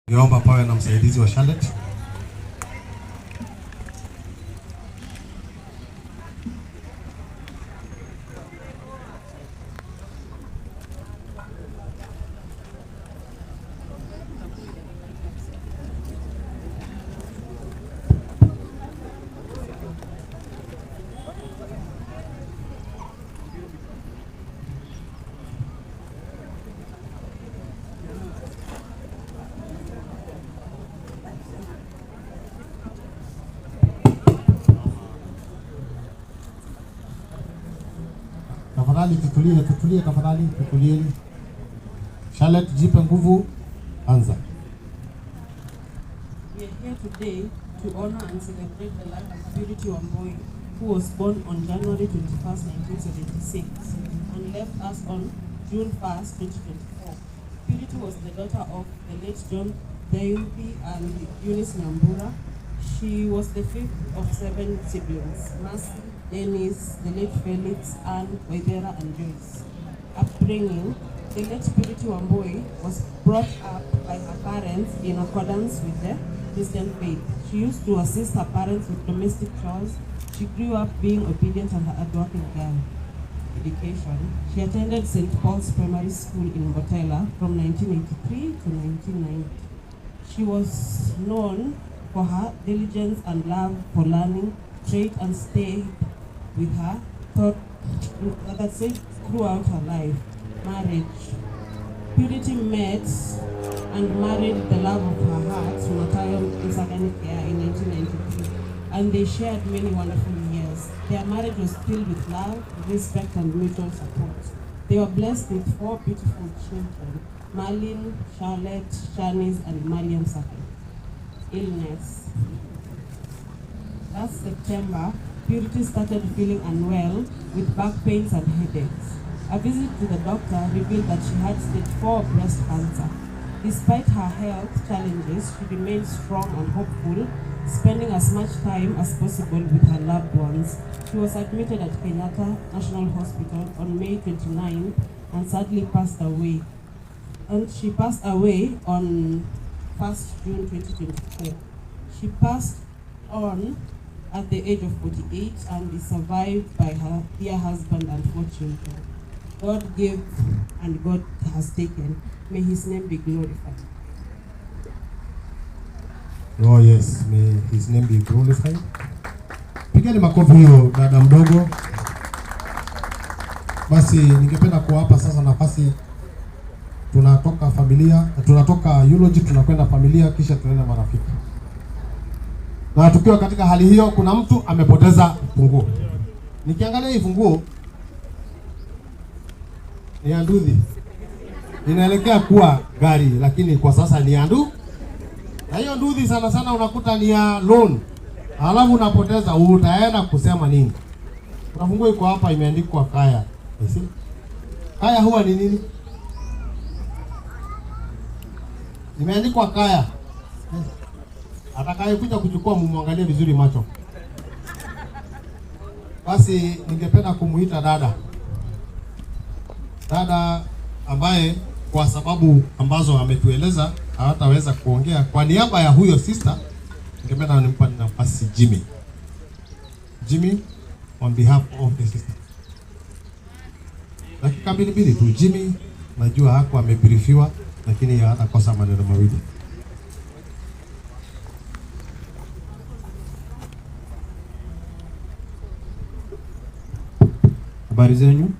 Niomba pawe na msaidizi wa Charlotte. Tafadhali tutulie tafadhali tutulieni. Charlotte, jipe nguvu, anza. We are here today to honor and celebrate the life of Purity Wambui, who was born on January 21st, 1976 and left us on June 1st, 2024. Purity was the daughter of the late John Dayubi and Eunice Nyambura. She was the fifth of 7 siblings: Mercy, Dennis, the late Felix, Anne, Waithera, and Joyce. Upbringing: the late Purity Wambui was brought up by her parents in accordance with the Christian faith. She used to assist her parents with domestic chores. She grew up being obedient and a hardworking girl. Education: she attended St. Paul's Primary School in Botella from 1983 to 1990. She was known for her diligence and love for learning, trait and stayed with her throughout her life. Marriage: Purity met and married the love of her heart, Mathayo Nsakanikia, in 1993, and they shared many wonderful years. Their marriage was filled with love, respect, and mutual support. They were blessed with 4 beautiful children: Marlene, Charlotte, Shanice, and Mariam Saki. Illness: last September, Purity started feeling unwell with back pains and headaches. A visit to the doctor revealed that she had stage 4 breast cancer. Despite her health challenges, she remained strong and hopeful, spending as much time as possible with her loved ones. She was admitted at Kenyatta National Hospital on May 29 and sadly passed away. And she passed away on 1st June 2024. She passed on at the age of 48 and is survived by her dear husband and 4 children. God gave and God has taken. May his name be glorified. Oh yes, may his name be glorified. Pigeni makofi hiyo dada mdogo. Basi ningependa kuwapa sasa nafasi. Tunatoka eulogy tunakwenda familia kisha tunaenda marafiki. Na tukiwa katika hali hiyo, kuna mtu amepoteza funguo. Nikiangalia hii funguo ni ya nduthi. Inaelekea kuwa gari lakini kwa sasa ni ya nduthi. Na hiyo nduthi sana sana unakuta ni ya loan. Alafu unapoteza, utaenda kusema nini? Kuna funguo iko hapa imeandikwa Kaya. Kaya huwa ni nini? Imeandikwa Kaya. Atakayekuja kuchukua mumwangalie vizuri macho. Basi ningependa kumuita dada ambaye kwa sababu ambazo ametueleza hataweza kuongea. Kwa niaba ya huyo sister, ningependa nimpa nafasi Jimmy on behalf of the sister. Dakika mbili tu. Jimmy najua hako amebriefiwa lakini hatakosa maneno mawili. Habari zenyu?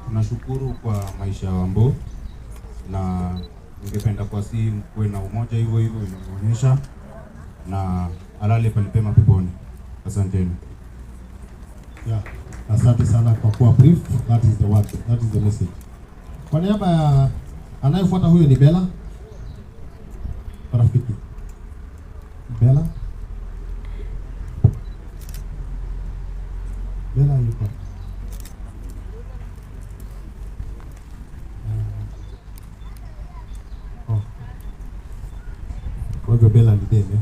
Tunashukuru kwa maisha ya Wambui na ningependa kwa mkuwe na umoja hivyo inaonyesha na alale palipema peponi. Asanteni. Yeah, asante sana kwa kuwa brief. That is the word. That is the message. Kwa niaba ya anayefuata huyo ni Bella. Rafiki. Bella yuko. Kwa hivyo Bella ni deme.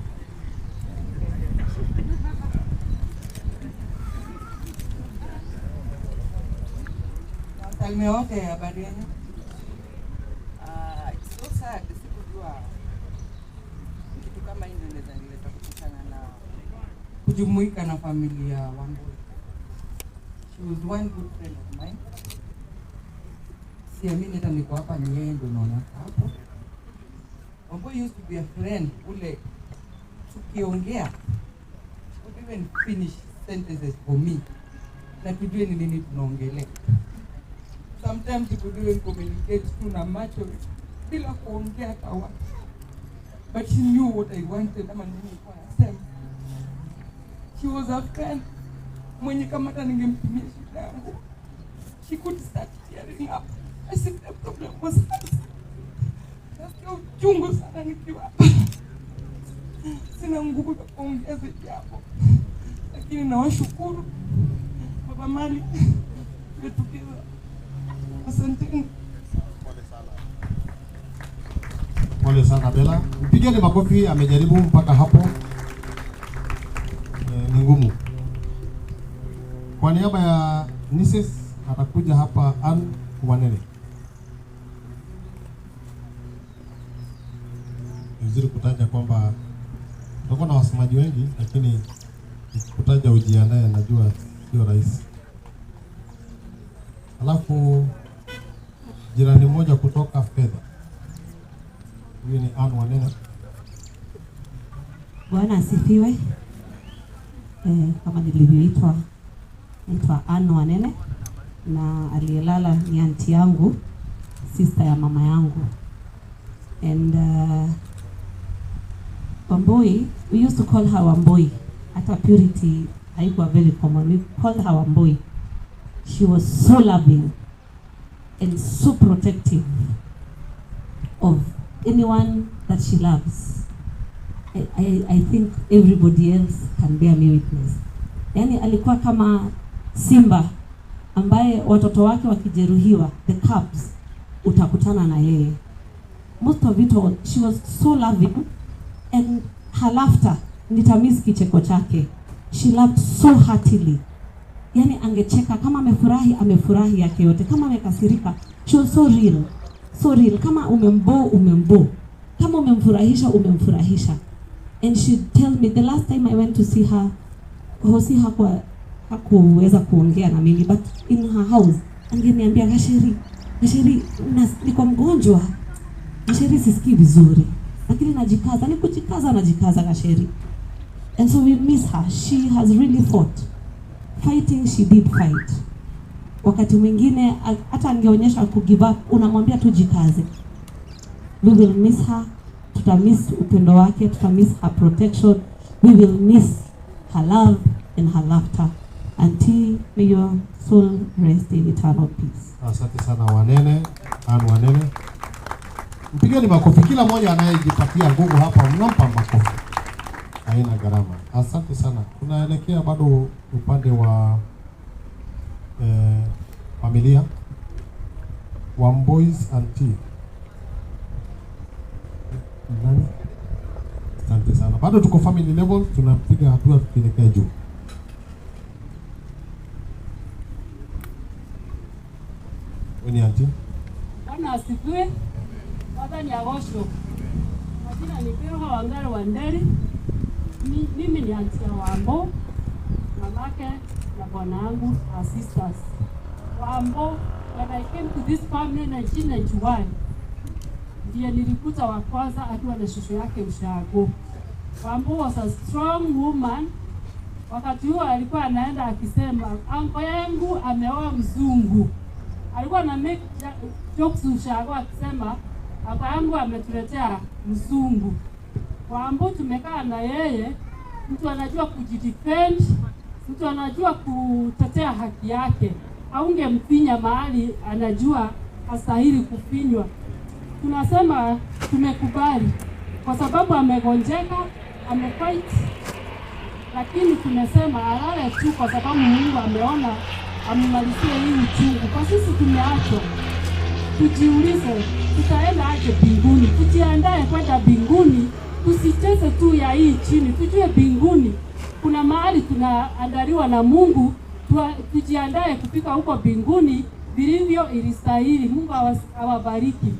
Wasalimia wote, habari yenu? It's so sad siku kujumuika na familia Wambui. She was one good friend of mine. Siamini hata niko hapa ni yeye ndo naona hapo. Wambui used to be a friend ule tukiongea would even finish sentences for me na tujue ni nini tunaongelea. Sometimes you could even communicate tu na macho bila kuongea hata watu. But she knew what I wanted ama nini nilikuwa nasema. She was a friend mwenye kama hata ningemtumia shida yangu, she could start tearing up as if the problem was hers. Nasikia uchungu sana nikiwa hapa. Sina nguvu ya kuongea zaidi hapo, lakini nawashukuru Baba Mali wetukiza. Asanteni. Pole sana Bella. Mpigeni makofi, amejaribu mpaka hapo. Ni ngumu. Kwa niaba ya Mrs. atakuja hapa Ann Wanene. Nzuri kutaja kwamba tutakuwa na wasemaji wengi, lakini kutaja ujiandae, najua sio rahisi. Alafu jirani mmoja kutoka Fedha. Huyu ni Ann Wanene. Bwana asifiwe. Kama nilivyoitwa, naitwa Ann Wanene na aliyelala ni aunti yangu, sister ya mama yangu. And Wambui, we used to call her Wambui. Hata Purity haikuwa very common. We called her Wambui. She was so loving and so protective of anyone that she loves. I think everybody else can bear me witness. Yani alikuwa kama simba ambaye watoto wake wakijeruhiwa, the cubs, utakutana na yeye. Most of it all, she was so loving, and her laughter, nitamiss kicheko chake. She laughed so heartily. Yani angecheka kama amefurahi yake yote, kama amekasirika. She was so real. So real. Kama umembo. Kama umemfurahisha. And she'd tell me, the last time I went to see her, Hosi hakuweza kuongea na mimi, but in her house angeniambia, Gasheri, niko mgonjwa. Gasheri sisikii vizuri. Lakini najikaza Gasheri. And so we miss her. She has really fought. Fighting, she did fight. Wakati mwingine hata angeonyesha ku give up, unamwambia tu jikaze. We will miss her. Tutamiss upendo wake, tutamiss her protection. We will miss her love and her laughter. Until may your soul rest in eternal peace. Asante sana Wanene, Ann Wanene. Mpigeni makofi, kila mmoja anayejipatia nguvu hapa mnampa makofi. Haina gharama. Asante sana. Tunaelekea bado upande wa familia Wamboi's auntie. Nani? Asante sana. Bado tuko family level, tunapiga hatua tukielekea juu. Wewe auntie? Bwana asifiwe. Baba ni agosho. Majina ni Peroha Wangari Wanderi. Mimi ni auntie ya Wambo, mamake na bwana wangu, our sisters. Wambo, when I came to this family 1991, ndiye nilikuta wa kwanza akiwa na shushu yake Ushago. Wambo was a strong woman. Wakati huo alikuwa anaenda akisema, anko yangu ameoa mzungu. Alikuwa na make jokes Ushago akisema, anko yangu ametuletea mzungu. Wambo tumekaa na yeye, mtu anajua kujidefend, mtu anajua kutetea haki yake. Haungemfinya mahali anajua hastahili kufinywa. Tunasema tumekubali kwa sababu amegonjeka, amefight, lakini tumesema alale tu kwa sababu Mungu ameona amemalizie hii uchungu. Kwa sisi tumeachwa, tujiulize tutaenda aje mbinguni, tujiandae kwenda mbinguni. Tusicheze tu ya hii chini, tujue mbinguni kuna mahali tunaandaliwa na Mungu. Tujiandae kufika huko mbinguni vilivyo ilistahili. Mungu awabariki.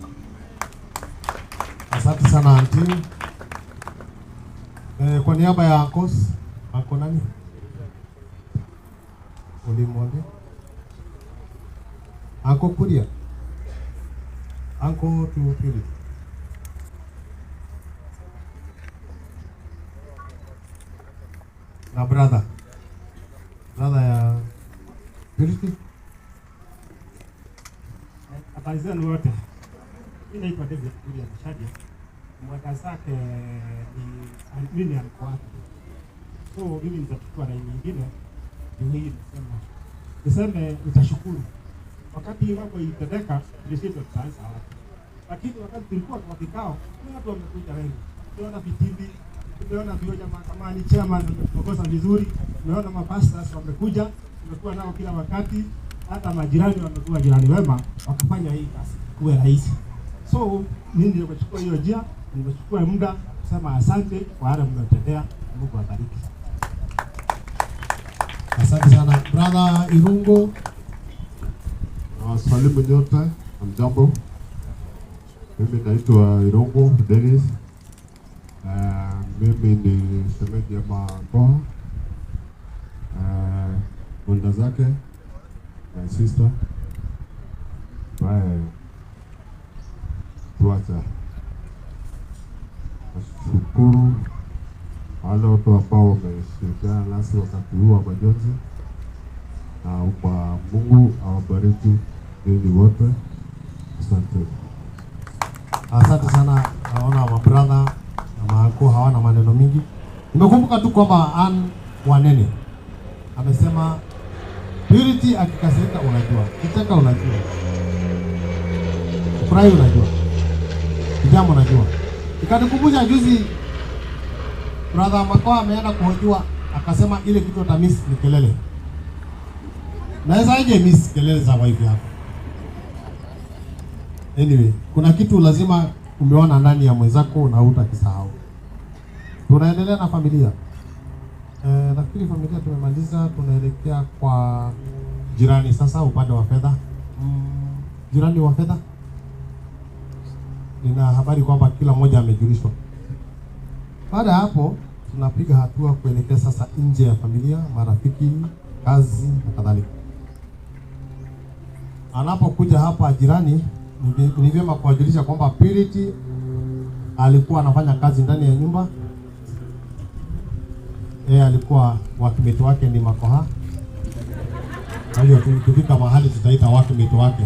Asante sana auntie. Kwa niaba ya Ankos Ako nani? Ulimwambia? Ako Kuria? Ako to Purity? Na brother ya Purity? Habari zenu wote. Mimi naitwa David Kuria Mshadi. Mwaka zake ni alikuwa wapi? So mimi nitachukua line nyingine. Hii niseme utashukuru. Wakati mambo ilitendeka, tulishinda tutaanza wapi? Lakini wakati tulikuwa kwa kikao, watu wamekuja wengi. Tumeona vitimbi, tumeona vioja mahakamani, chairman ameongoza vizuri, tumeona mapastors wamekuja, tumekuwa nao kila wakati, hata majirani wamekuwa jirani wema, wakafanya hii kazi kuwe rahisi. So mimi nimechukua hiyo njia, nimechukua muda kusema asante kwa wale mmetendea. Mungu awabariki. Asante sana brother Irungo. Swalimu nyote, hamjambo. Mimi naitwa Irungo Dennis. Mimi ni shemeji ya Makoha. Mwenda zake my sister ambaye tuacha. Nashukuru wale watu ambao wameshirikiana nasi wakati huu wa majonzi, na kwa Mungu awabariki ninyi wote. Asante. Asante sana. Naona mabrother na maako hawana maneno mingi. Nimekumbuka tu kwamba Ann Wanene amesema Purity akikasirika unajua, kicheka unajua, furahi unajua, kijambo unajua. Ikanikumbusha juzi brother Makoha ameenda kuhojiwa, akasema ile kitu atamiss ni kelele. Naweza aje miss kelele za wife yako? Anyway, kuna kitu lazima umeona ndani ya mwenzako na hutakisahau. Tunaendelea na familia. Nafikiri familia tumemaliza, tunaelekea kwa jirani sasa upande wa fedha. Jirani wa fedha, nina habari kwamba kila mmoja amejulishwa. Baada ya hapo tunapiga hatua kuelekea sasa nje ya familia, marafiki, kazi na kadhalika. Anapokuja hapa jirani, ni vyema kuwajulisha kwamba Purity alikuwa anafanya kazi ndani ya nyumba. Alikuwa workmate wake ni Makoha. Kwa hiyo tukifika mahali tutaita workmate wake.